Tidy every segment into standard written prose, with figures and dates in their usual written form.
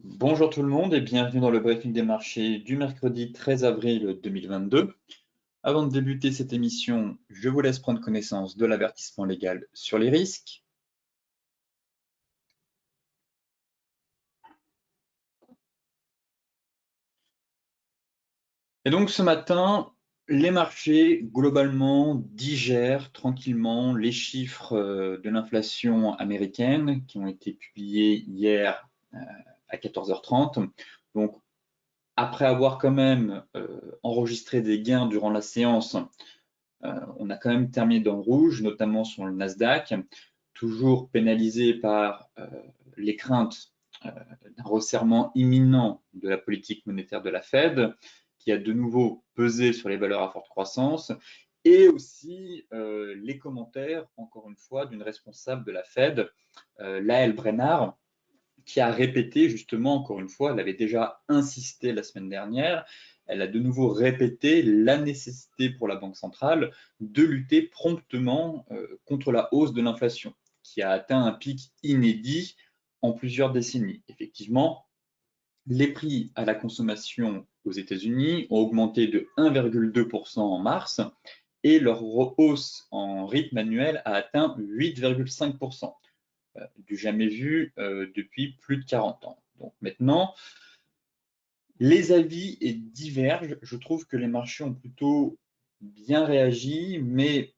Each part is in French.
Bonjour tout le monde et bienvenue dans le briefing des marchés du mercredi 13 avril 2022. Avant de débuter cette émission, je vous laisse prendre connaissance de l'avertissement légal sur les risques. Et donc ce matin, les marchés globalement digèrent tranquillement les chiffres de l'inflation américaine qui ont été publiés hier à 14h30. Donc après avoir quand même enregistré des gains durant la séance, on a quand même terminé dans le rouge, notamment sur le Nasdaq, toujours pénalisé par les craintes d'un resserrement imminent de la politique monétaire de la Fed, qui a de nouveau pesé sur les valeurs à forte croissance, et aussi les commentaires, encore une fois, d'une responsable de la Fed, Lael Brainard, qui a répété justement, encore une fois, elle avait déjà insisté la semaine dernière, elle a de nouveau répété la nécessité pour la Banque centrale de lutter promptement contre la hausse de l'inflation, qui a atteint un pic inédit en plusieurs décennies. Effectivement, les prix à la consommation aux États-Unis ont augmenté de 1,2% en mars et leur hausse en rythme annuel a atteint 8,5%. Du jamais vu depuis plus de 40 ans. Donc maintenant, les avis divergent. Je trouve que les marchés ont plutôt bien réagi, mais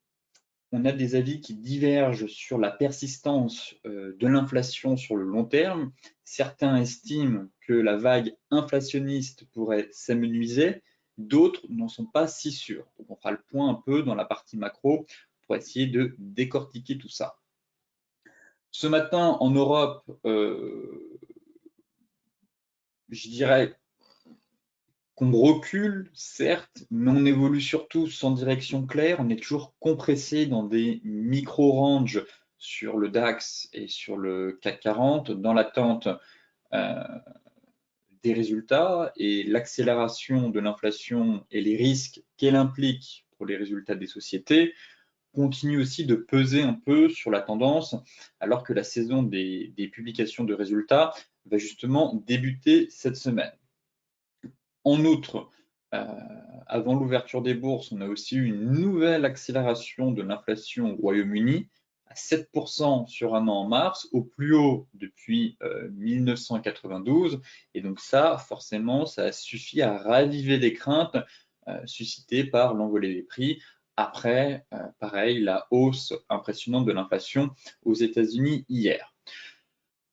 on a des avis qui divergent sur la persistance de l'inflation sur le long terme. Certains estiment que la vague inflationniste pourrait s'amenuiser, d'autres n'en sont pas si sûrs. Donc on fera le point un peu dans la partie macro pour essayer de décortiquer tout ça. Ce matin, en Europe, je dirais qu'on recule, certes, mais on évolue surtout sans direction claire. On est toujours compressé dans des micro-ranges sur le DAX et sur le CAC 40 dans l'attente euh, des résultats et l'accélération de l'inflation et les risques qu'elle implique pour les résultats des sociétés continue aussi de peser un peu sur la tendance, alors que la saison des publications de résultats va justement débuter cette semaine. En outre, avant l'ouverture des bourses, on a aussi eu une nouvelle accélération de l'inflation au Royaume-Uni à 7% sur un an en mars, au plus haut depuis 1992. Et donc ça, forcément, ça a suffi à raviver les craintes suscitées par l'envolée des prix après, pareil, la hausse impressionnante de l'inflation aux États-Unis hier.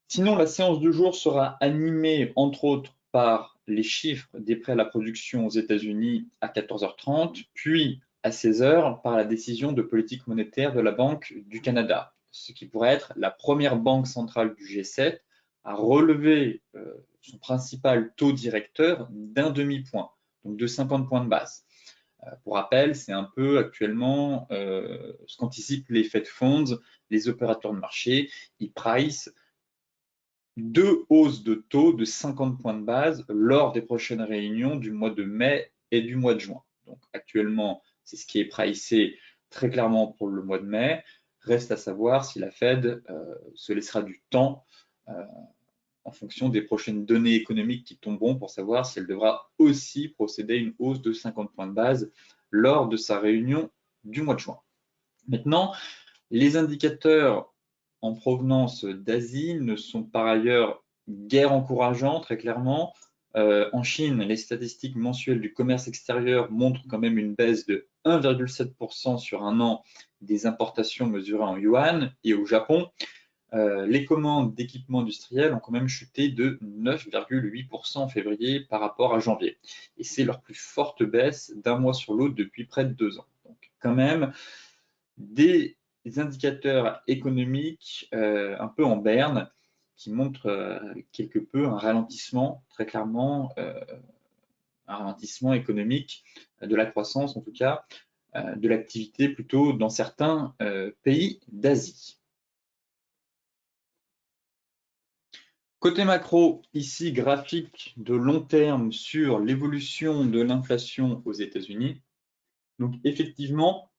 Sinon, la séance du jour sera animée, entre autres, par les chiffres des prêts à la production aux États-Unis à 14h30, puis à 16h par la décision de politique monétaire de la Banque du Canada, ce qui pourrait être la première banque centrale du G7 à relever son principal taux directeur d'un demi-point, donc de 50 points de base. Pour rappel, c'est un peu actuellement ce qu'anticipent les Fed Funds, les opérateurs de marché. Ils price deux hausses de taux de 50 points de base lors des prochaines réunions du mois de mai et du mois de juin. Donc actuellement, c'est ce qui est pricé très clairement pour le mois de mai. Reste à savoir si la Fed se laissera du temps en fonction des prochaines données économiques qui tomberont pour savoir si elle devra aussi procéder à une hausse de 50 points de base lors de sa réunion du mois de juin. Maintenant, les indicateurs en provenance d'Asie ne sont par ailleurs guère encourageants, très clairement. En Chine, les statistiques mensuelles du commerce extérieur montrent quand même une baisse de 1,7% sur un an des importations mesurées en yuan. Et au Japon, les commandes d'équipements industriels ont quand même chuté de 9,8% en février par rapport à janvier. Et c'est leur plus forte baisse d'un mois sur l'autre depuis près de 2 ans. Donc quand même, des indicateurs économiques un peu en berne qui montrent quelque peu un ralentissement, très clairement, un ralentissement économique de la croissance, en tout cas, de l'activité plutôt dans certains pays d'Asie. Côté macro, ici, graphique de long terme sur l'évolution de l'inflation aux États-Unis. Donc, effectivement,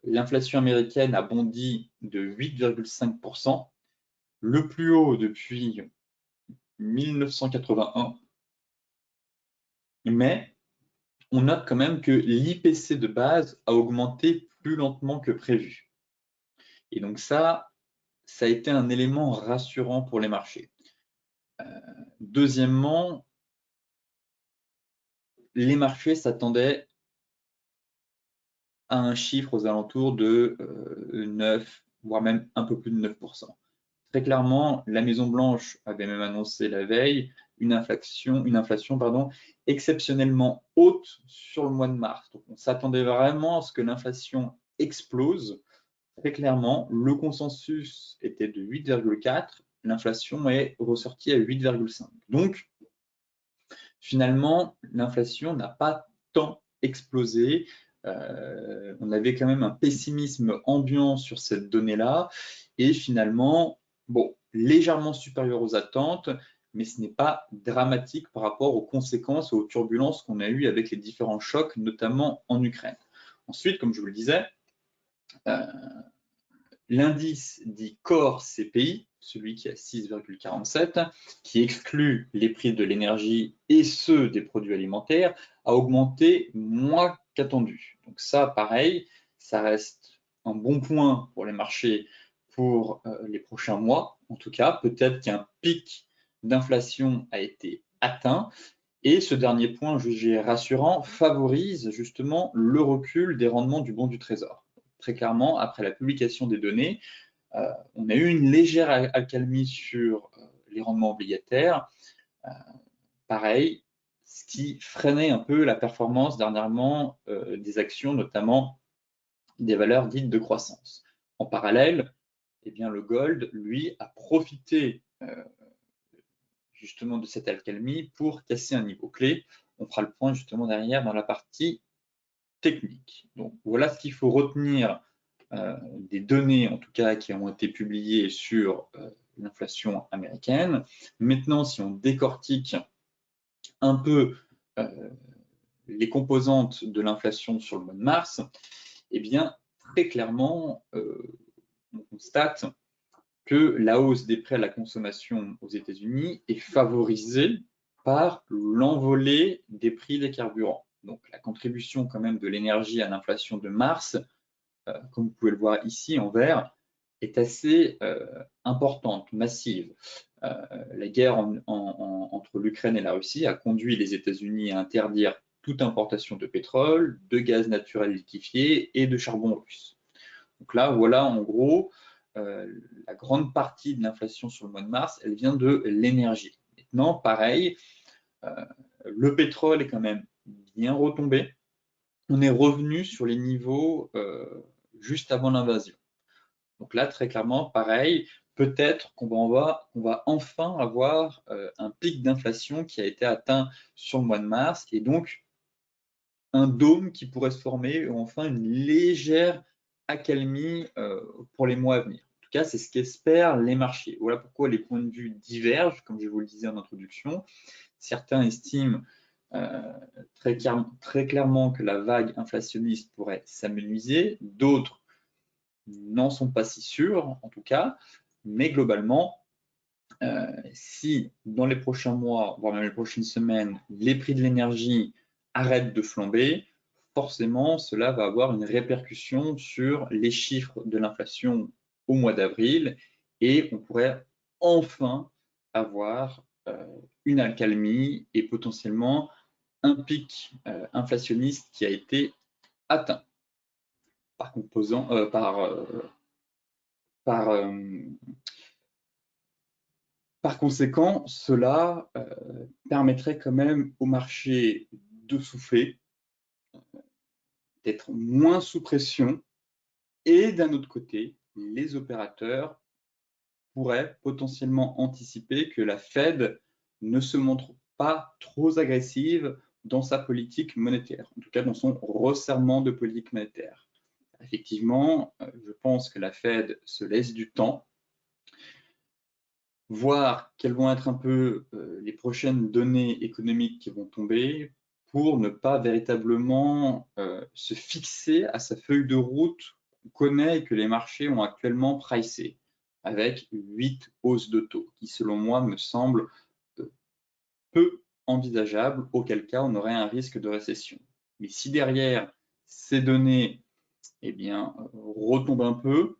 l'inflation américaine a bondi de 8,5%, le plus haut depuis 1981. Mais on note quand même que l'IPC de base a augmenté plus lentement que prévu. Et donc ça a été un élément rassurant pour les marchés. Deuxièmement, les marchés s'attendaient à un chiffre aux alentours de 9, voire même un peu plus de 9%. Très clairement, la Maison-Blanche avait même annoncé la veille une inflation exceptionnellement haute sur le mois de mars. Donc, on s'attendait vraiment à ce que l'inflation explose. Très clairement, le consensus était de 8,4, l'inflation est ressortie à 8,5. Donc, finalement, l'inflation n'a pas tant explosé. On avait quand même un pessimisme ambiant sur cette donnée-là. Et finalement, bon, légèrement supérieur aux attentes, mais ce n'est pas dramatique par rapport aux conséquences et aux turbulences qu'on a eues avec les différents chocs, notamment en Ukraine. Ensuite, comme je vous le disais, l'indice dit Core CPI, celui qui est à 6,47, qui exclut les prix de l'énergie et ceux des produits alimentaires, a augmenté moins qu'attendu. Donc ça, pareil, ça reste un bon point pour les marchés pour les prochains mois. En tout cas, peut-être qu'un pic d'inflation a été atteint. Et ce dernier point, jugé rassurant, favorise justement le recul des rendements du bon du Trésor. Très clairement, après la publication des données, on a eu une légère accalmie sur les rendements obligataires. Pareil, ce qui freinait un peu la performance dernièrement des actions, notamment des valeurs dites de croissance. En parallèle, eh bien, le gold, lui, a profité justement de cette accalmie pour casser un niveau clé. On fera le point justement derrière dans la partie technique. Donc voilà ce qu'il faut retenir des données, en tout cas, qui ont été publiées sur l'inflation américaine. Maintenant, si on décortique un peu les composantes de l'inflation sur le mois de mars, eh bien, très clairement, on constate que la hausse des prix à la consommation aux États-Unis est favorisée par l'envolée des prix des carburants. Donc, la contribution quand même de l'énergie à l'inflation de mars, comme vous pouvez le voir ici en vert, est assez importante, massive. La guerre entre l'Ukraine et la Russie a conduit les États-Unis à interdire toute importation de pétrole, de gaz naturel liquéfié et de charbon russe. Donc là, voilà en gros la grande partie de l'inflation sur le mois de mars, elle vient de l'énergie. Maintenant, pareil, le pétrole est quand même bien retombé. On est revenu sur les niveaux juste avant l'invasion. Donc là, très clairement, pareil, peut-être qu'on va enfin avoir un pic d'inflation qui a été atteint sur le mois de mars et donc un dôme qui pourrait se former ou enfin une légère accalmie pour les mois à venir. En tout cas, c'est ce qu'espèrent les marchés. Voilà pourquoi les points de vue divergent, comme je vous le disais en introduction. Certains estiment très clairement que la vague inflationniste pourrait s'amenuiser, d'autres n'en sont pas si sûrs, en tout cas, mais globalement, si dans les prochains mois, voire même les prochaines semaines, les prix de l'énergie arrêtent de flamber, forcément, cela va avoir une répercussion sur les chiffres de l'inflation au mois d'avril et on pourrait enfin avoir une accalmie et potentiellement un pic inflationniste qui a été atteint. Par conséquent, cela permettrait quand même au marché de souffler, d'être moins sous pression, et d'un autre côté, les opérateurs pourraient potentiellement anticiper que la Fed ne se montre pas trop agressive dans sa politique monétaire, en tout cas dans son resserrement de politique monétaire. Effectivement, je pense que la Fed se laisse du temps, voir quelles vont être un peu les prochaines données économiques qui vont tomber pour ne pas véritablement se fixer à sa feuille de route qu'on connaît et que les marchés ont actuellement pricé, avec 8 hausses de taux, qui selon moi me semble peu envisageable, auquel cas on aurait un risque de récession. Mais si derrière ces données eh bien, retombent un peu,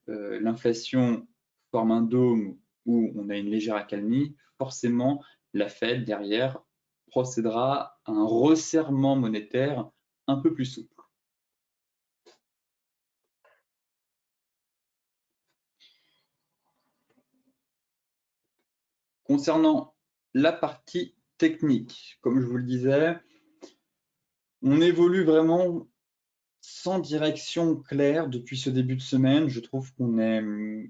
l'inflation forme un dôme où on a une légère accalmie, forcément la Fed derrière procédera à un resserrement monétaire un peu plus souple. Concernant la partie technique, comme je vous le disais, on évolue vraiment sans direction claire depuis ce début de semaine. Je trouve qu'on est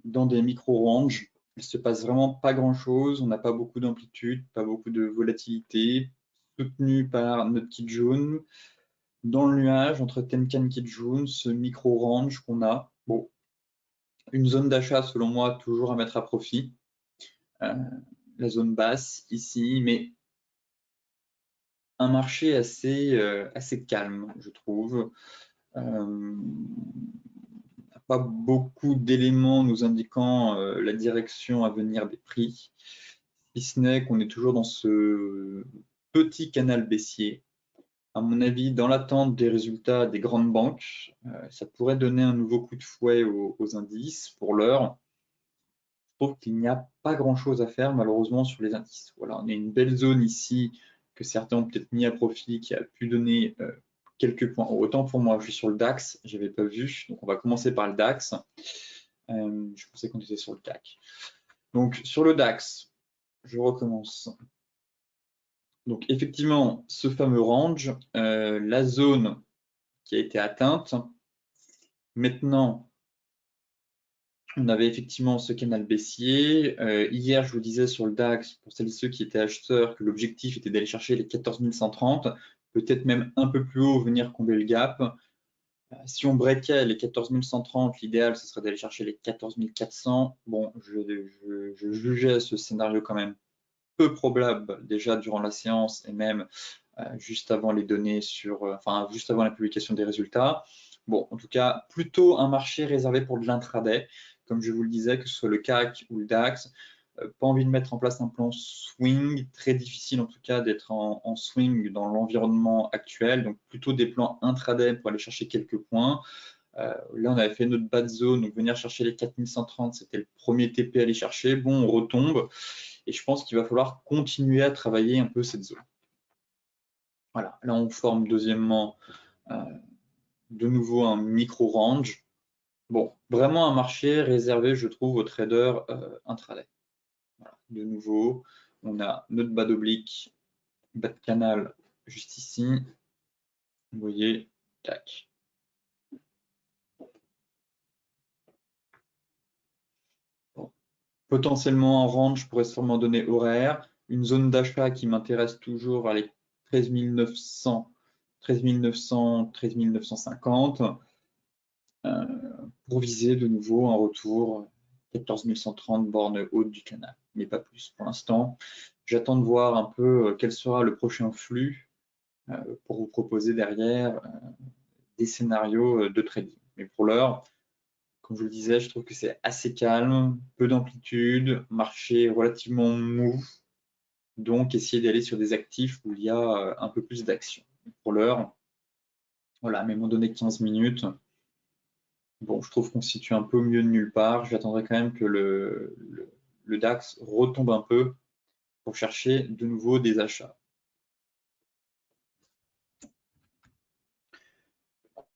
dans des micro-ranges. Il ne se passe vraiment pas grand-chose. On n'a pas beaucoup d'amplitude, pas beaucoup de volatilité, soutenu par notre Kijun. Dans le nuage, entre Tenkan Kijun, ce micro-range qu'on a. Bon, une zone d'achat, selon moi, toujours à mettre à profit. La zone basse ici, mais un marché assez calme, je trouve. Pas beaucoup d'éléments nous indiquant la direction à venir des prix, si ce n'est qu'on est toujours dans ce petit canal baissier. À mon avis, dans l'attente des résultats des grandes banques, ça pourrait donner un nouveau coup de fouet aux indices. Pour l'heure, je trouve qu'il n'y a pas grand-chose à faire malheureusement sur les indices. Voilà, on a une belle zone ici que certains ont peut-être mis à profit, qui a pu donner quelques points. Autant pour moi, je suis sur le DAX, je n'avais pas vu. Donc on va commencer par le DAX. Je pensais qu'on était sur le CAC. Donc sur le DAX, je recommence. Donc effectivement, ce fameux range, la zone qui a été atteinte. Maintenant, on avait effectivement ce canal baissier. Hier, je vous disais sur le DAX, pour celles et ceux qui étaient acheteurs, que l'objectif était d'aller chercher les 14 130, peut-être même un peu plus haut, venir combler le gap. Si on breakait les 14 130, l'idéal, ce serait d'aller chercher les 14 400. Bon, je jugeais ce scénario quand même peu probable déjà durant la séance et même juste avant les données enfin, juste avant la publication des résultats. Bon, en tout cas, plutôt un marché réservé pour de l'intraday, comme je vous le disais, que ce soit le CAC ou le DAX. Pas envie de mettre en place un plan swing, très difficile en tout cas d'être en swing dans l'environnement actuel, donc plutôt des plans intraday pour aller chercher quelques points. Là, on avait fait notre bad zone, donc venir chercher les 4130, c'était le premier TP à aller chercher. Bon, on retombe, et je pense qu'il va falloir continuer à travailler un peu cette zone. Voilà, là on forme deuxièmement de nouveau un micro-range. Bon, vraiment un marché réservé, je trouve, aux traders intraday. Voilà. De nouveau, on a notre bas d'oblique, bas de canal juste ici. Vous voyez, tac. Bon. Potentiellement en range pourrait sûrement donner horaire. Une zone d'achat qui m'intéresse toujours vers les 13 900, 13 900, 13 950. Pour viser de nouveau un retour 14 130 bornes hautes du canal, mais pas plus. Pour l'instant, j'attends de voir un peu quel sera le prochain flux pour vous proposer derrière des scénarios de trading. Mais pour l'heure, comme je vous le disais, je trouve que c'est assez calme, peu d'amplitude, marché relativement mou, donc essayer d'aller sur des actifs où il y a un peu plus d'action. Pour l'heure, voilà, même on donné 15 minutes, bon, je trouve qu'on se situe un peu au milieu de nulle part. J'attendrai quand même que le DAX retombe un peu pour chercher de nouveau des achats.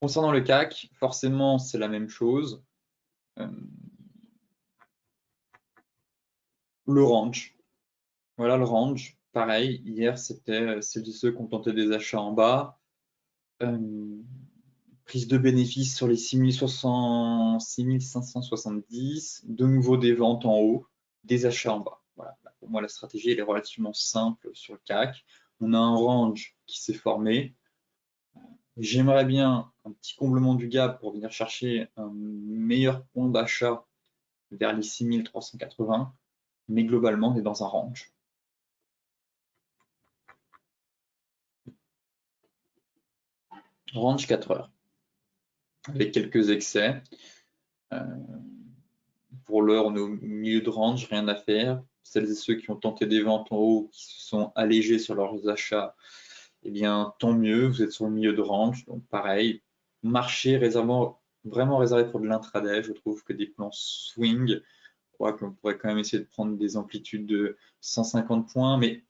Concernant le CAC, forcément, c'est la même chose. Le range. Voilà le range. Pareil, hier, c'était celles et ceux qui ont tenté des achats en bas. Prise de bénéfices sur les 6570. De nouveau des ventes en haut, des achats en bas. Voilà. Pour moi, la stratégie elle est relativement simple sur le CAC. On a un range qui s'est formé. J'aimerais bien un petit comblement du gap pour venir chercher un meilleur point d'achat vers les 6380, mais globalement, on est dans un range. Range 4 heures, avec quelques excès. Pour l'heure, on est au milieu de range, rien à faire. celles et ceux qui ont tenté des ventes en haut, qui se sont allégés sur leurs achats, eh bien, tant mieux, vous êtes sur le milieu de range. Donc, pareil, marché vraiment réservé pour de l'intraday. Je trouve que des plans swing, je crois qu'on pourrait quand même essayer de prendre des amplitudes de 150 points, mais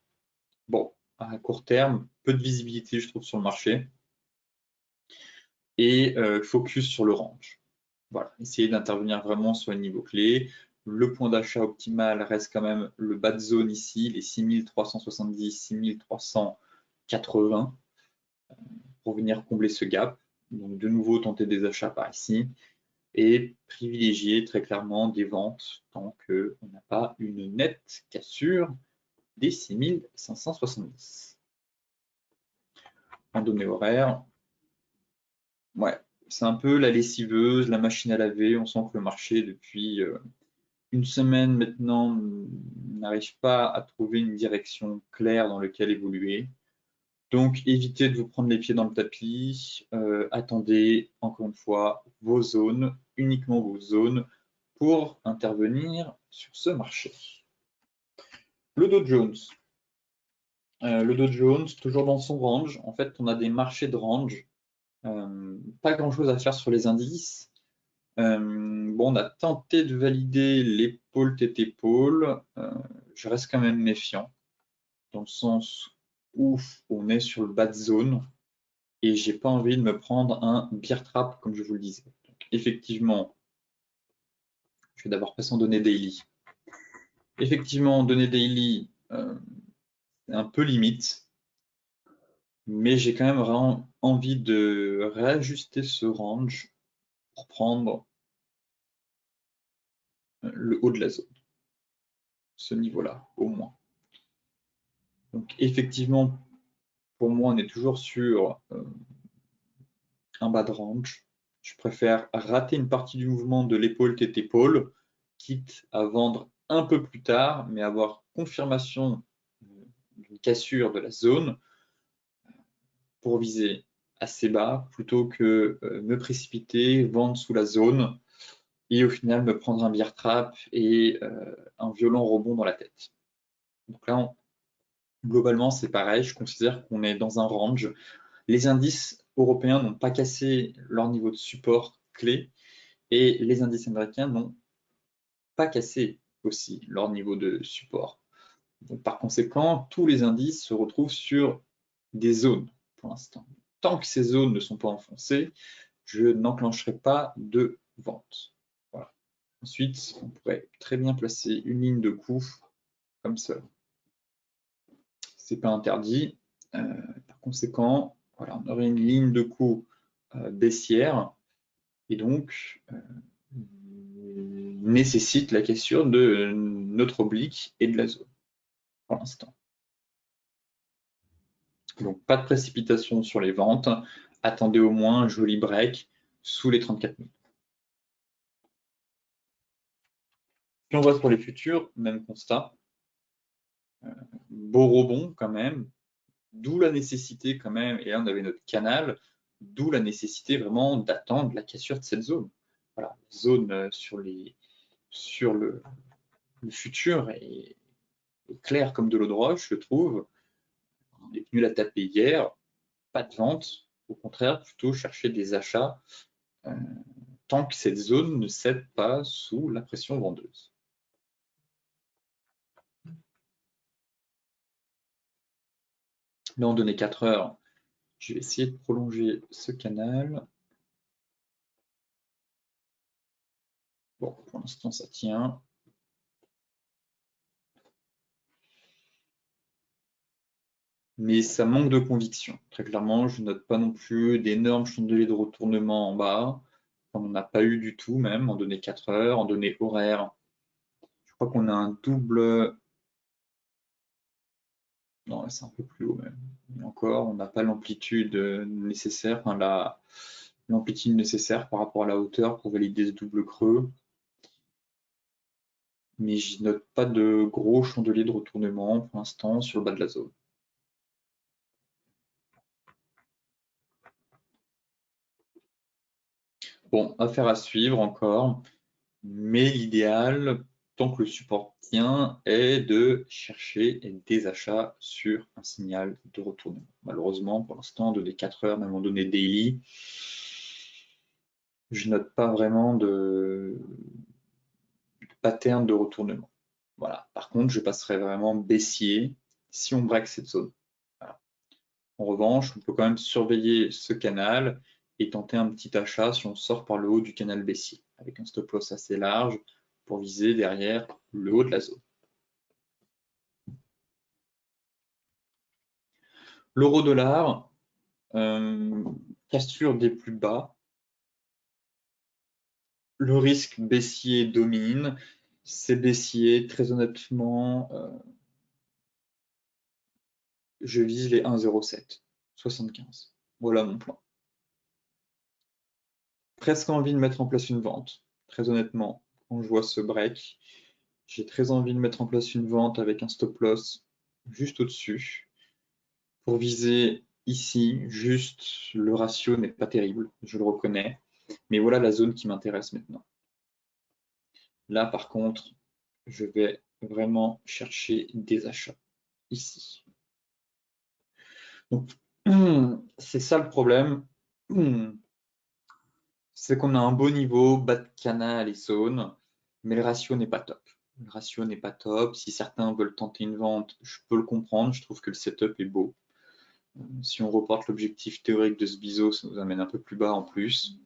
bon, à court terme, peu de visibilité, je trouve, sur le marché. Et focus sur le range. Voilà, essayez d'intervenir vraiment sur les niveaux clés. Le point d'achat optimal reste quand même le bas de zone ici, les 6370, 6380, pour venir combler ce gap. Donc de nouveau, tenter des achats par ici et privilégier très clairement des ventes tant qu'on n'a pas une nette cassure des 6570. En données horaires, ouais, c'est un peu la lessiveuse, la machine à laver. On sent que le marché, depuis une semaine maintenant, n'arrive pas à trouver une direction claire dans laquelle évoluer. Donc, évitez de vous prendre les pieds dans le tapis. Attendez, encore une fois, vos zones, uniquement vos zones, pour intervenir sur ce marché. Le Dow Jones. Le Dow Jones, toujours dans son range. En fait, on a des marchés de range. Pas grand-chose à faire sur les indices. Bon, on a tenté de valider l'épaule tête épaule. Je reste quand même méfiant, dans le sens où on est sur le bas de zone et j'ai pas envie de me prendre un bear trap, comme je vous le disais. Donc, effectivement, je vais d'abord passer en données daily. Effectivement, données daily, c'est un peu limite, mais j'ai quand même vraiment envie de réajuster ce range pour prendre le haut de la zone, ce niveau-là, au moins. Donc, effectivement, pour moi, on est toujours sur un bas de range. Je préfère rater une partie du mouvement de l'épaule tête épaule, quitte à vendre un peu plus tard, mais avoir confirmation d'une cassure de la zone pour viser assez bas, plutôt que me précipiter, vendre sous la zone et au final me prendre un bear trap et un violent rebond dans la tête. Donc là, globalement, c'est pareil. Je considère qu'on est dans un range. Les indices européens n'ont pas cassé leur niveau de support clé et les indices américains n'ont pas cassé aussi leur niveau de support. Donc, par conséquent, tous les indices se retrouvent sur des zones pour l'instant. Tant que ces zones ne sont pas enfoncées, je n'enclencherai pas de vente. Voilà. Ensuite, on pourrait très bien placer une ligne de coup comme ça. C'est pas interdit. Par conséquent, voilà, on aurait une ligne de coup baissière et donc nécessite la cassure de notre oblique et de la zone pour l'instant. Donc pas de précipitation sur les ventes, attendez au moins un joli break sous les 34 000. Si on voit sur les futurs, même constat, beau rebond quand même, d'où la nécessité quand même, et là on avait notre canal, d'où la nécessité vraiment d'attendre la cassure de cette zone. Voilà, zone sur le futur est clair comme de l'eau de roche, je trouve. On est venu la taper hier, pas de vente, au contraire, plutôt chercher des achats tant que cette zone ne cède pas sous la pression vendeuse. Là, en données 4 heures, je vais essayer de prolonger ce canal. Bon, pour l'instant, ça tient. Mais ça manque de conviction. Très clairement, je note pas non plus d'énormes chandeliers de retournement en bas. On n'en a pas eu du tout, même en données 4 heures, en données horaires. Je crois qu'on a un double. Non, c'est un peu plus haut même. Et encore, on n'a pas l'amplitude nécessaire, enfin l'amplitude nécessaire par rapport à la hauteur pour valider ce double creux. Mais je note pas de gros chandeliers de retournement pour l'instant sur le bas de la zone. Bon, affaire à suivre encore, mais l'idéal, tant que le support tient, est de chercher des achats sur un signal de retournement. Malheureusement, pour l'instant, donné 4 heures, même en données daily, je note pas vraiment de pattern de retournement. Voilà. Par contre, je passerai vraiment baissier si on break cette zone. Voilà. En revanche, on peut quand même surveiller ce canal et tenter un petit achat si on sort par le haut du canal baissier, avec un stop loss assez large pour viser derrière le haut de la zone. L'euro-dollar, cassure des plus bas. Le risque baissier domine. C'est baissier, très honnêtement, je vise les 1,0775. Voilà mon plan. Presque envie de mettre en place une vente. Très honnêtement, quand je vois ce break, j'ai très envie de mettre en place une vente avec un stop loss juste au-dessus pour viser ici. Juste, le ratio n'est pas terrible, je le reconnais. Mais voilà la zone qui m'intéresse maintenant. Là, par contre, je vais vraiment chercher des achats ici. Donc, c'est ça le problème. C'est qu'on a un beau niveau, bas de canal et zone, mais le ratio n'est pas top. Le ratio n'est pas top. Si certains veulent tenter une vente, je peux le comprendre. Je trouve que le setup est beau. Si on reporte l'objectif théorique de ce biseau, ça nous amène un peu plus bas en plus.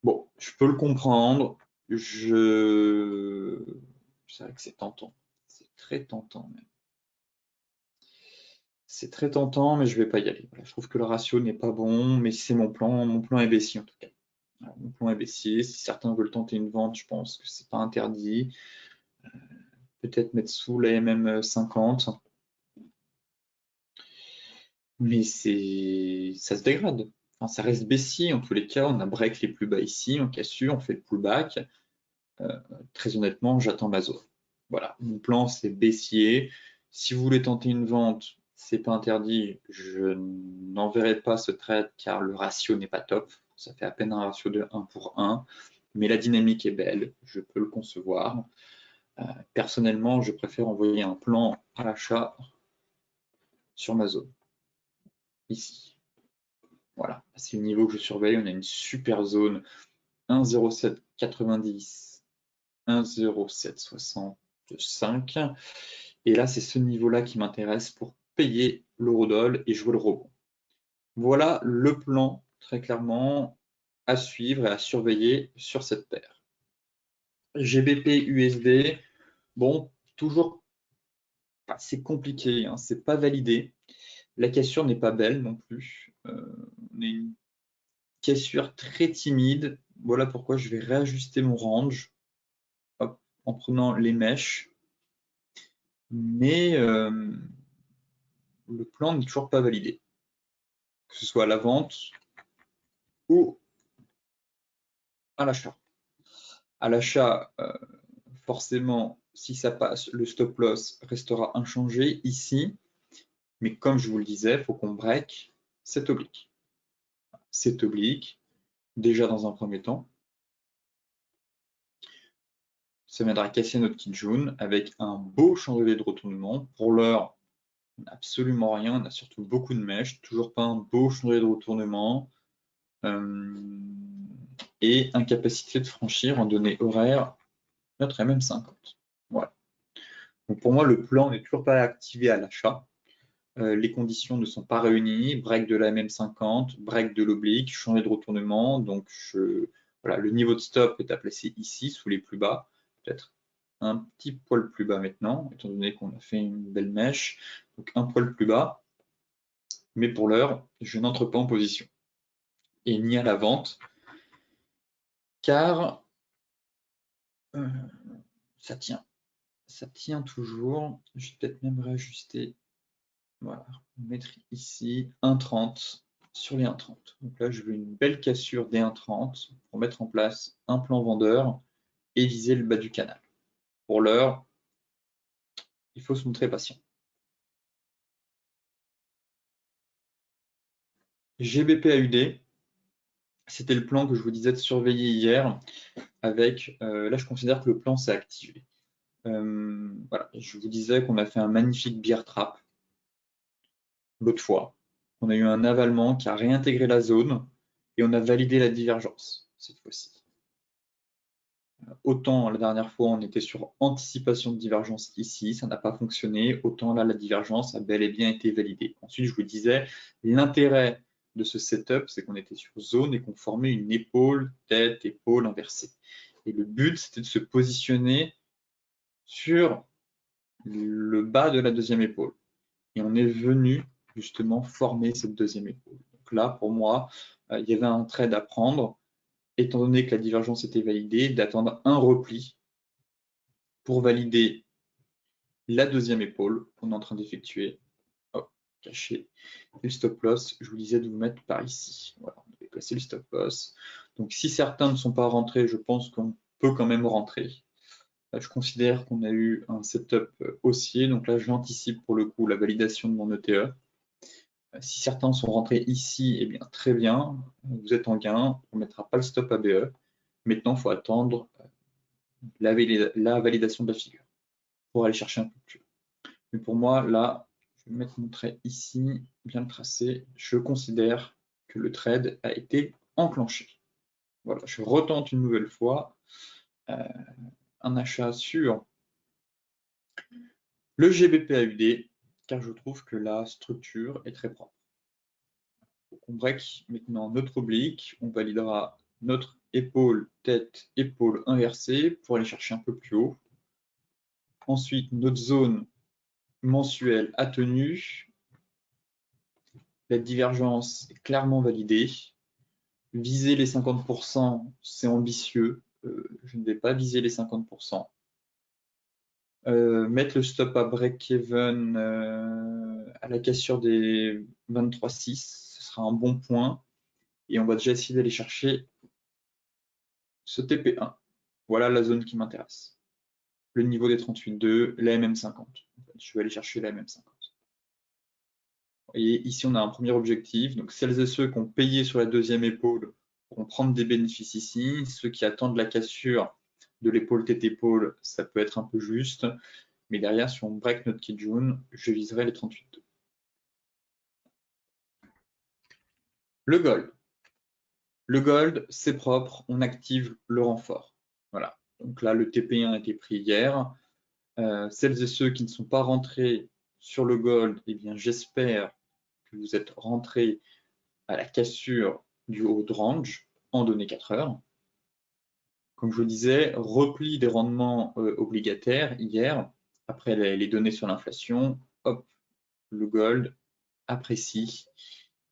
Bon, je peux le comprendre. C'est vrai que c'est tentant. C'est très tentant même. C'est très tentant, mais je ne vais pas y aller. Voilà, je trouve que le ratio n'est pas bon, mais c'est mon plan. Mon plan est baissier en tout cas. Voilà, mon plan est baissier. Si certains veulent tenter une vente, je pense que c'est pas interdit. Peut-être mettre sous la MM 50. Mais ça se dégrade. Enfin, ça reste baissier en tous les cas. On a break les plus bas ici, on cassure, on fait le pullback. Très honnêtement, j'attends ma zone. Voilà, mon plan c'est baissier. Si vous voulez tenter une vente, c'est pas interdit. Je n'enverrai pas ce trade car le ratio n'est pas top. Ça fait à peine un ratio de 1 pour 1. Mais la dynamique est belle, je peux le concevoir. Personnellement, je préfère envoyer un plan à l'achat sur ma zone. Ici. Voilà, c'est le niveau que je surveille. On a une super zone 1,0790, 1,0765. Et là, c'est ce niveau-là qui m'intéresse pour payer l'eurodoll et jouer le rebond. Voilà le plan, très clairement, à suivre et à surveiller sur cette paire. GBP USD, bon, toujours, c'est compliqué, hein, c'est pas validé. La cassure n'est pas belle non plus. On a une cassure très timide. Voilà pourquoi je vais réajuster mon range hop, en prenant les mèches. Mais le plan n'est toujours pas validé. Que ce soit à la vente ou à l'achat. À l'achat, forcément, si ça passe, le stop loss restera inchangé ici. Mais comme je vous le disais, il faut qu'on break cet oblique. Cet oblique, déjà dans un premier temps, ça viendra casser notre Kijun avec un beau chandelier de retournement. Pour l'heure, on n'a absolument rien, on a surtout beaucoup de mèches, toujours pas un beau chandelier de retournement et incapacité de franchir en données horaires notre MM50. Voilà. Donc pour moi, le plan n'est toujours pas activé à l'achat. Les conditions ne sont pas réunies. Break de la MM50, break de l'oblique, chandelier de retournement. Donc voilà, le niveau de stop est à placer ici, sous les plus bas, peut-être un petit poil plus bas maintenant, étant donné qu'on a fait une belle mèche. Donc un poil plus bas. Mais pour l'heure, je n'entre pas en position. Et ni à la vente, car ça tient. Ça tient toujours. Je vais peut-être même réajuster. Voilà, mettre ici 1,30 sur les 1,30. Donc là, je veux une belle cassure des 1,30 pour mettre en place un plan vendeur et viser le bas du canal. Pour l'heure, il faut se montrer patient. GBP AUD, C'était le plan que je vous disais de surveiller hier avec, là je considère que le plan s'est activé. Voilà, je vous disais qu'on a fait un magnifique bear trap l'autre fois. On a eu un avalement qui a réintégré la zone et on a validé la divergence cette fois-ci. Autant la dernière fois on était sur anticipation de divergence ici, ça n'a pas fonctionné, autant là la divergence a bel et bien été validée. Ensuite je vous disais, l'intérêt de ce setup c'est qu'on était sur zone et qu'on formait une épaule, tête, épaule inversée. Et le but c'était de se positionner sur le bas de la deuxième épaule. Et on est venu justement former cette deuxième épaule. Donc là pour moi, il y avait un trade à prendre, étant donné que la divergence était validée, d'attendre un repli pour valider la deuxième épaule qu'on est en train d'effectuer. Hop, caché. Et le stop loss, je vous disais de vous mettre par ici. Voilà, on avait placé le stop loss. Donc si certains ne sont pas rentrés, je pense qu'on peut quand même rentrer. Là, je considère qu'on a eu un setup haussier. Donc là, j'anticipe pour le coup la validation de mon ETE. Si certains sont rentrés ici, eh bien très bien, vous êtes en gain, on ne mettra pas le stop ABE. Maintenant, il faut attendre la validation de la figure pour aller chercher un peu plus haut. Mais pour moi, là, je vais mettre mon trait ici, bien le tracer. Je considère que le trade a été enclenché. Voilà, je retente une nouvelle fois un achat sur le GBP-AUD, car je trouve que la structure est très propre. Donc on break maintenant notre oblique, on validera notre épaule, tête, épaule inversée pour aller chercher un peu plus haut. Ensuite, notre zone mensuelle à tenue. La divergence est clairement validée. Viser les 50%, c'est ambitieux. Je ne vais pas viser les 50%. Mettre le stop à break-even à la cassure des 23,6, ce sera un bon point. Et on va déjà essayer d'aller chercher ce TP1. Voilà la zone qui m'intéresse. Le niveau des 38,2, la MM50. Je vais aller chercher la MM50. Et ici, on a un premier objectif. Donc, celles et ceux qui ont payé sur la deuxième épaule pourront prendre des bénéfices ici. Ceux qui attendent la cassure de l'épaule tête-épaule, ça peut être un peu juste. Mais derrière, si on break notre Kijun, je viserai les 38,2. Le gold. Le gold, c'est propre. On active le renfort. Voilà. Donc là, le TP1 a été pris hier. Celles et ceux qui ne sont pas rentrés sur le gold, eh bien, j'espère que vous êtes rentrés à la cassure du haut de range en données 4 heures. Comme je vous disais, repli des rendements obligataires hier, après les données sur l'inflation, hop, le gold apprécie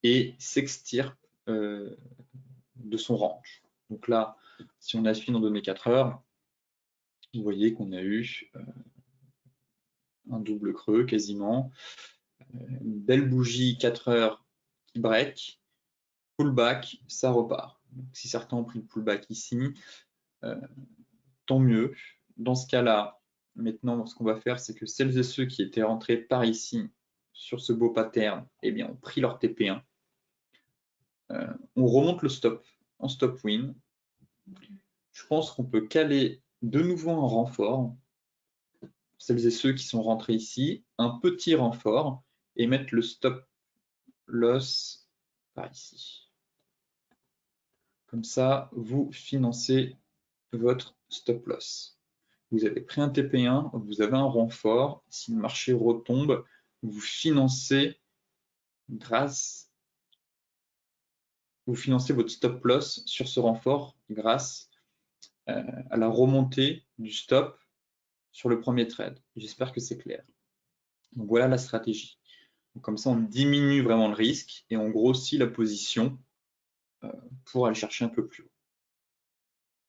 et s'extirpe de son range. Donc là, si on a suivi en données 4 heures, vous voyez qu'on a eu un double creux quasiment, une belle bougie 4 heures qui break, pullback, ça repart. Donc, si certains ont pris le pullback ici, tant mieux. Dans ce cas-là, maintenant, ce qu'on va faire, c'est que celles et ceux qui étaient rentrés par ici sur ce beau pattern, eh bien, ont pris leur TP1. On remonte le stop en stop win. Je pense qu'on peut caler de nouveau un renfort. Celles et ceux qui sont rentrés ici, un petit renfort et mettre le stop loss par ici. Comme ça, vous financez votre stop loss. Vous avez pris un TP1, vous avez un renfort. Si le marché retombe, vous financez votre stop loss sur ce renfort grâce à la remontée du stop sur le premier trade. J'espère que c'est clair. Donc voilà la stratégie. Donc comme ça, on diminue vraiment le risque et on grossit la position pour aller chercher un peu plus haut.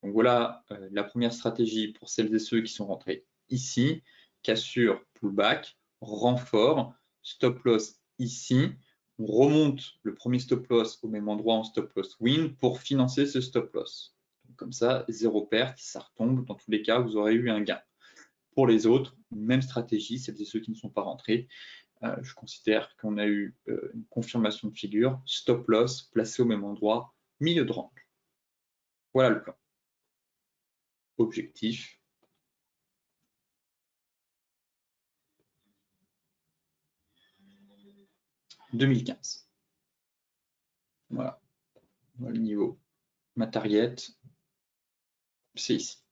Donc voilà la première stratégie pour celles et ceux qui sont rentrés ici. Cassure, pullback, renfort, stop loss ici. On remonte le premier stop loss au même endroit en stop loss win pour financer ce stop loss. Donc comme ça, zéro perte, ça retombe. Dans tous les cas, vous aurez eu un gain. Pour les autres, même stratégie, celles et ceux qui ne sont pas rentrés. Je considère qu'on a eu une confirmation de figure, stop loss placé au même endroit, milieu de range. Voilà le plan. Objectif. « 2015. Voilà. Voilà le niveau. Ma target, c'est ici.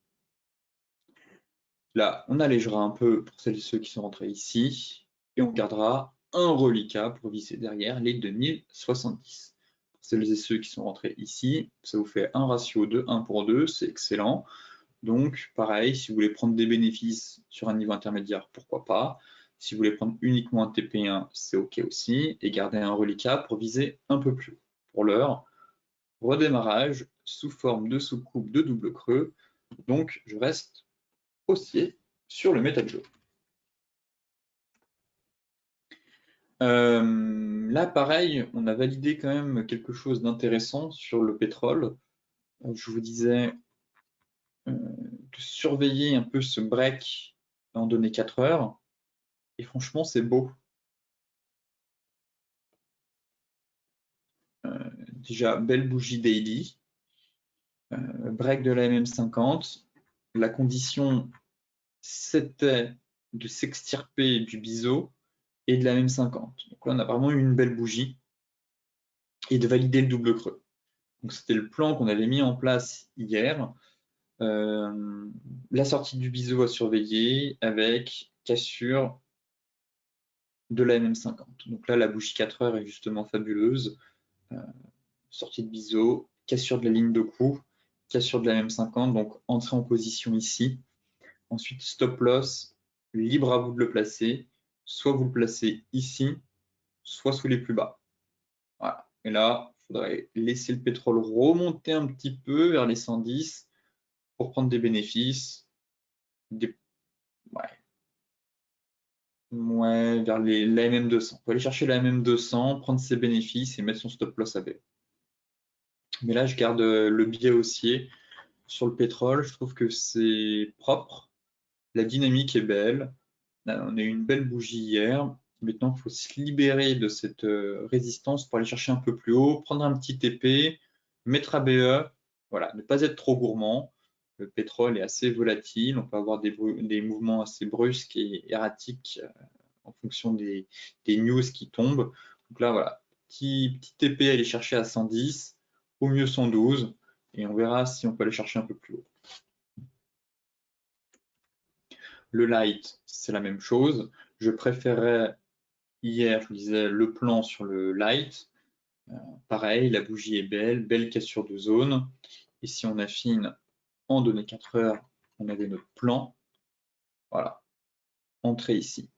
Là, on allégera un peu pour celles et ceux qui sont rentrés ici, et on gardera un reliquat pour viser derrière les 2070. Pour celles et ceux qui sont rentrés ici, ça vous fait un ratio de 1 pour 2, c'est excellent. Donc, pareil, si vous voulez prendre des bénéfices sur un niveau intermédiaire, pourquoi pas. Si vous voulez prendre uniquement un TP1, c'est OK aussi, et garder un reliquat pour viser un peu plus haut. Pour l'heure, redémarrage sous forme de soucoupe de double creux, donc je reste haussier sur le métal jaune. Là, pareil, on a validé quand même quelque chose d'intéressant sur le pétrole. Je vous disais de surveiller un peu ce break en données 4 heures. Et franchement, c'est beau. Déjà, belle bougie daily. Break de la MM50. La condition, c'était de s'extirper du biseau et de la MM50. Donc là, on a vraiment eu une belle bougie et de valider le double creux. Donc c'était le plan qu'on avait mis en place hier. La sortie du biseau à surveiller avec cassure de la MM50. Donc là, la bougie 4 heures est justement fabuleuse. Sortie de biseau, cassure de la ligne de coup, cassure de la MM50, donc entrée en position ici. Ensuite, stop loss, libre à vous de le placer. Soit vous le placez ici, soit sous les plus bas. Voilà. Et là, il faudrait laisser le pétrole remonter un petit peu vers les 110 pour prendre des bénéfices. Ouais, vers la MM200. On peut aller chercher la MM200, prendre ses bénéfices et mettre son stop loss à B. Mais là, je garde le biais haussier sur le pétrole. Je trouve que c'est propre. La dynamique est belle. On a eu une belle bougie hier. Maintenant, il faut se libérer de cette résistance pour aller chercher un peu plus haut, prendre un petit TP, mettre à BE. Voilà, ne pas être trop gourmand. Le pétrole est assez volatile. On peut avoir des mouvements assez brusques et erratiques en fonction des news qui tombent. Donc là, voilà, petit TP à aller chercher à 110, au mieux 112, et on verra si on peut aller chercher un peu plus haut. Le light, c'est la même chose. Je préférais hier, je vous disais, le plan sur le light. Pareil, la bougie est belle, belle cassure de zone. Et si on affine en données 4 heures, on avait notre plan. Voilà, entrée ici,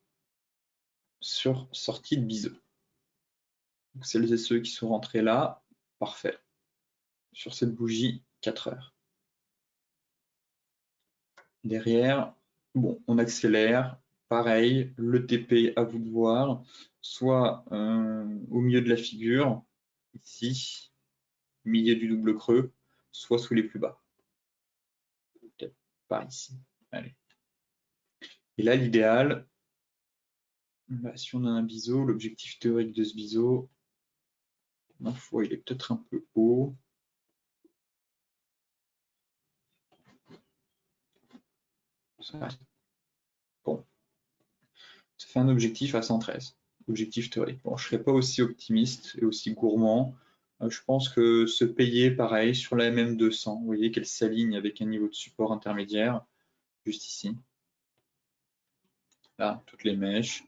sur sortie de biseau. Donc celles et ceux qui sont rentrés là, parfait. Sur cette bougie, 4 heures. Derrière, bon, on accélère. Pareil, le TP, à vous de voir, soit au milieu de la figure, ici, milieu du double creux, soit sous les plus bas. Peut-être par ici. Allez. Et là, l'idéal, bah, si on a un biseau, l'objectif théorique de ce biseau, ma foi, il est peut-être un peu haut. Bon, ça fait un objectif à 113. Objectif théorique. Bon, je ne serais pas aussi optimiste et aussi gourmand. Je pense que se payer, pareil, sur la MM200, vous voyez qu'elle s'aligne avec un niveau de support intermédiaire, juste ici. Là, toutes les mèches.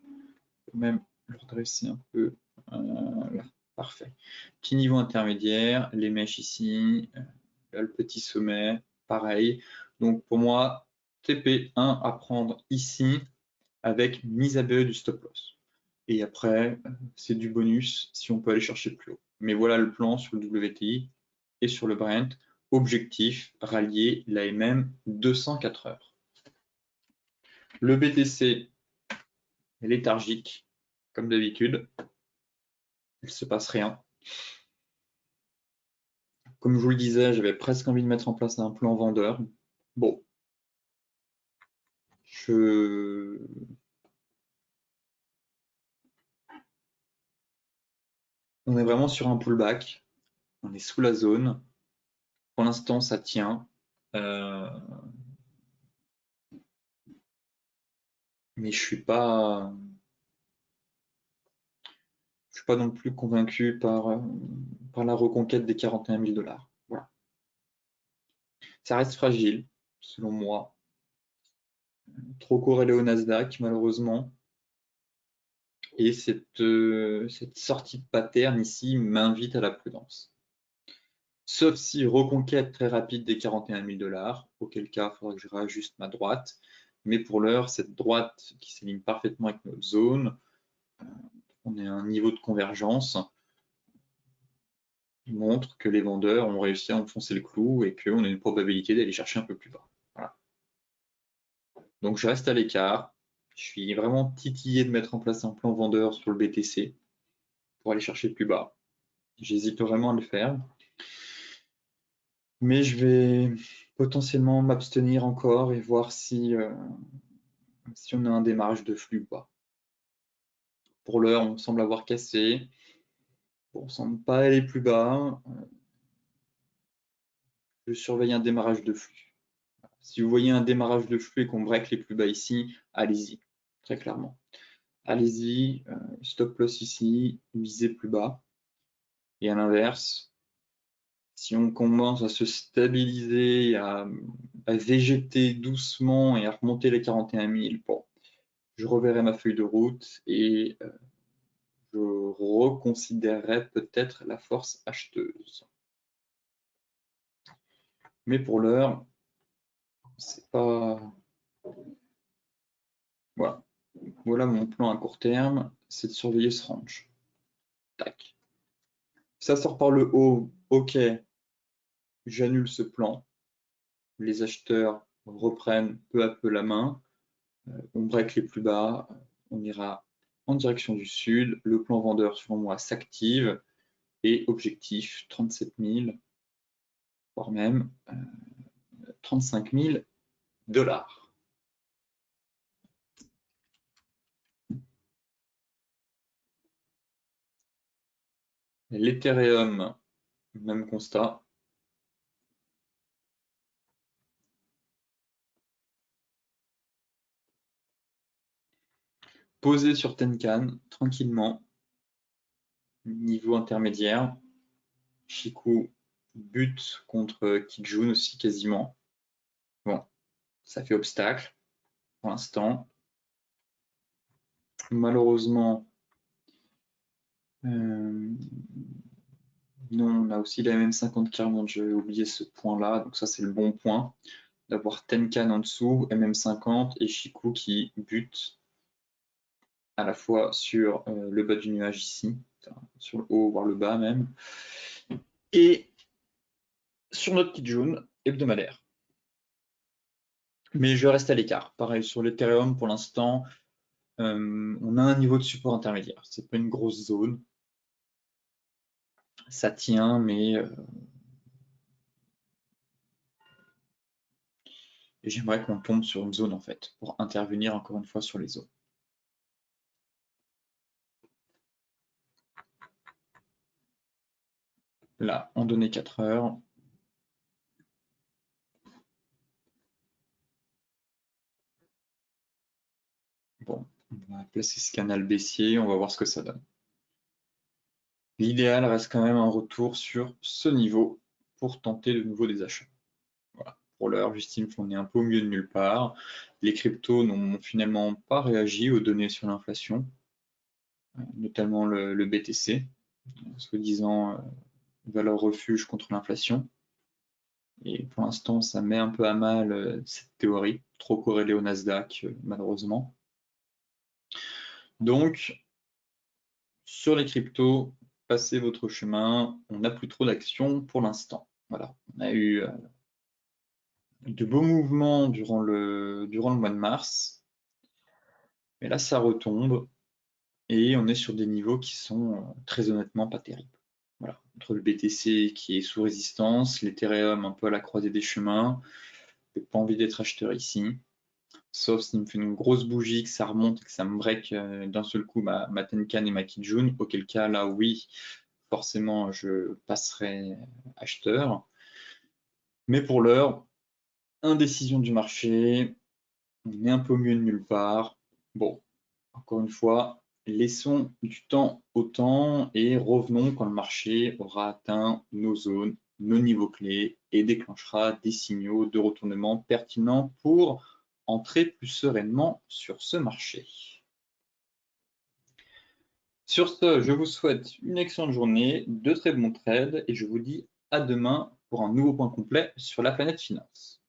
Même le redresser un peu. Là, parfait. Petit niveau intermédiaire, les mèches ici, là, le petit sommet, pareil. Donc pour moi, TP1 à prendre ici avec mise à BE du stop loss. Et après, c'est du bonus si on peut aller chercher plus haut. Mais voilà le plan sur le WTI et sur le Brent. Objectif, rallier la MM 204 heures. Le BTC est léthargique, comme d'habitude. Il ne se passe rien. Comme je vous le disais, j'avais presque envie de mettre en place un plan vendeur. Bon. On est vraiment sur un pullback. On est sous la zone. Pour l'instant, ça tient. Mais je suis pas non plus convaincu par la reconquête des 41 000 $. Voilà. Ça reste fragile, selon moi. Trop corrélé au Nasdaq, malheureusement. Et cette sortie de pattern ici m'invite à la prudence. Sauf si reconquête très rapide des 41 000 $, auquel cas il faudra que je réajuste ma droite. Mais pour l'heure, cette droite qui s'aligne parfaitement avec notre zone, on est à un niveau de convergence, il montre que les vendeurs ont réussi à enfoncer le clou et qu'on a une probabilité d'aller chercher un peu plus bas. Voilà. Donc je reste à l'écart. Je suis vraiment titillé de mettre en place un plan vendeur sur le BTC pour aller chercher plus bas. J'hésite vraiment à le faire. Mais je vais potentiellement m'abstenir encore et voir si on a un démarrage de flux ou pas. Pour l'heure, on semble avoir cassé. Bon, on ne semble pas aller plus bas. Je surveille un démarrage de flux. Si vous voyez un démarrage de flux et qu'on break les plus bas ici, allez-y, très clairement. Allez-y, stop loss ici, visez plus bas. Et à l'inverse, si on commence à se stabiliser, à végéter doucement et à remonter les 41 000, bon, je reverrai ma feuille de route et je reconsidérerai peut-être la force acheteuse. Mais pour l'heure, c'est pas... Voilà. Voilà mon plan à court terme, c'est de surveiller ce range. Tac. Ça sort par le haut, ok, j'annule ce plan. Les acheteurs reprennent peu à peu la main. On break les plus bas, on ira en direction du sud. Le plan vendeur, selon moi, s'active. Et objectif 37 000, voire même 35 000 $. L'Ethereum, même constat. Posé sur Tenkan, tranquillement. Niveau intermédiaire. Chikou but contre Kijun aussi quasiment. Bon, ça fait obstacle pour l'instant. Malheureusement, non, on a aussi la MM50 qui remonte, j'avais oublié ce point-là, donc ça c'est le bon point d'avoir Tenkan en dessous, MM50 et Chikou qui bute à la fois sur le bas du nuage ici, sur le haut, voire le bas même, et sur notre Kijun hebdomadaire. Mais je reste à l'écart. Pareil sur l'Ethereum pour l'instant, on a un niveau de support intermédiaire. C'est pas une grosse zone. Ça tient, mais j'aimerais qu'on tombe sur une zone en fait, pour intervenir encore une fois sur les zones. Là, en données 4 heures. Bon, on va placer ce canal baissier, on va voir ce que ça donne. L'idéal reste quand même un retour sur ce niveau pour tenter de nouveau des achats. Voilà. Pour l'heure, j'estime qu'on est un peu au milieu de nulle part. Les cryptos n'ont finalement pas réagi aux données sur l'inflation, notamment le BTC, soi-disant valeur refuge contre l'inflation. Et pour l'instant, ça met un peu à mal cette théorie, trop corrélée au Nasdaq, malheureusement. Donc, sur les cryptos, passez votre chemin. On n'a plus trop d'actions pour l'instant. Voilà, on a eu de beaux mouvements durant le mois de mars. Mais là, ça retombe et on est sur des niveaux qui sont très honnêtement pas terribles. Voilà, entre le BTC qui est sous résistance, l'Ethereum un peu à la croisée des chemins. J'ai pas envie d'être acheteur ici. Sauf s'il me fait une grosse bougie, que ça remonte, que ça me break d'un seul coup ma Tenkan et ma Kijun, auquel cas là oui, forcément je passerai acheteur. Mais pour l'heure, indécision du marché, on est un peu mieux de nulle part. Bon, encore une fois, laissons du temps au temps et revenons quand le marché aura atteint nos zones, nos niveaux clés et déclenchera des signaux de retournement pertinents pour entrer plus sereinement sur ce marché. Sur ce, je vous souhaite une excellente journée, de très bons trades et je vous dis à demain pour un nouveau point complet sur la planète finance.